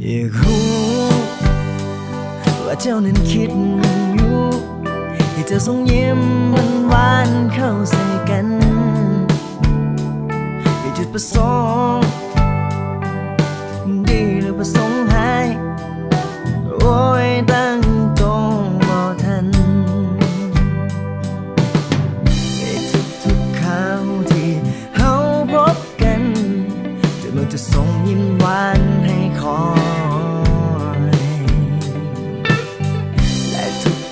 อยากรู้ว่าเจ้านั้นคิดอยู่ให้เธอส่งยิ้มหวานๆเข้าใส่กันให้จุดประสงค์ดีหรือประสงค์หายโอ้ยตั้งตรงบ่ทันในทุกๆคราวที่เฮาพบกันจะมันจะส่งยิ้มหวานให้คอยและ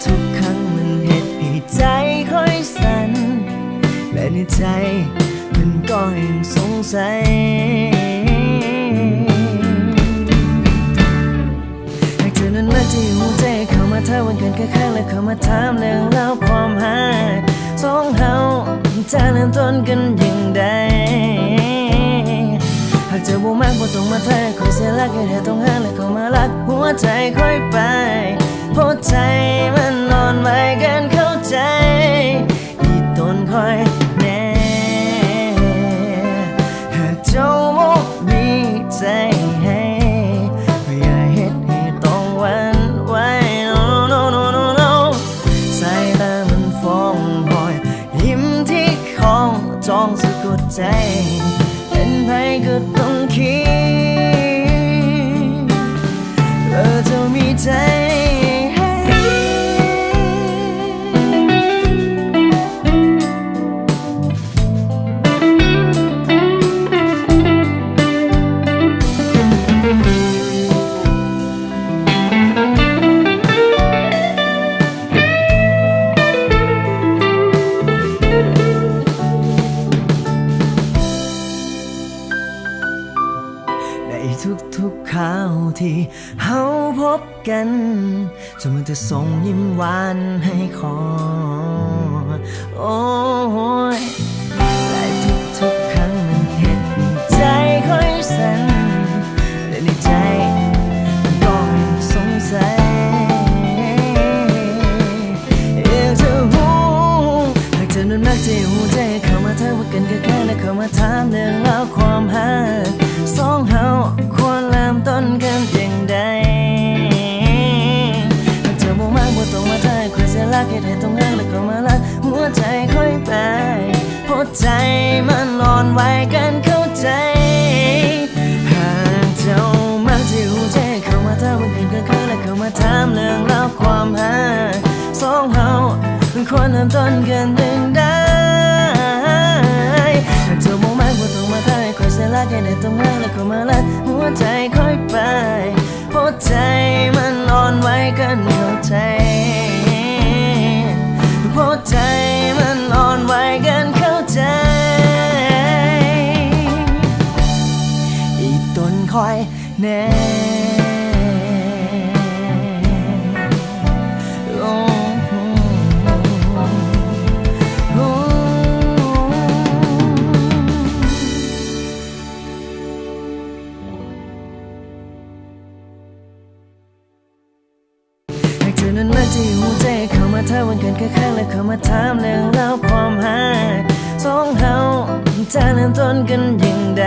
ทุกๆครั้งมันเฮ็ดให้ใจค่อยสั่นและในใจมันก็ยังสงสัยนั้นมาที่หัวใจเข้ามาท้าวันกันข้างๆและเข้ามาถามเรื่องเล่าความหาสองเฮาจะเริ่มต้นกันยังไงหากเจอบ่มากบ่ต้องมาท้าคอยเสียหลักแค่ต้องหาและเข้ามารักหัวใจค่อยไปเพราะใจมันนอนไว้กันเข้าใจอีตนคอยแน่หากเจ้าบ่มีใจให้จ้องสะกดใจเป็นไผก็ต้องคิดจะมีใจทุกๆคราวที่เฮาพบกันจะมันจะส่งยิ้มหวานให้คอยโอ้ยและทุกๆครั้งมันเห็นใจค่อยสั่นและในใจมันก็สงสัยจะหูหากเธอนั้นมักจะหูใจเข้ามาทักว่ากันแค่และเข้ามาถามเรื่องราวความหาสองเฮาควรเริ่มต้นกันอย่างใดหากเธอบ่มากบ่ต้องมาท้าคอยเสียหลักให้ได้ต้องหาและเข้ามารักหัวใจค่อยไปเพราะใจมันนอนไว้กันเข้าใจหากเจ้ามักที่หูใจเข้ามาถามวันคืนกันและเข้ามาถามเรื่องราวความหาสองเฮาควรเริ่มต้นกันอย่างใดหากเธอบ่มากบ่ต้องมาท้าคอยเสียหลักให้ได้ต้องหาและเข้ามารักหัวใจค่อยไปเพราะใจมันนอนไว้กันเข้าใจเพราะใจมันนอนไว้กันเข้าใจอีตนคอยแน่นั้นมาที่หัวใจเข้ามาท้าวันกันข้างๆและเข้ามาถามเรื่องราวความหาสองเฮาจะเริ่มต้นกันอย่างใด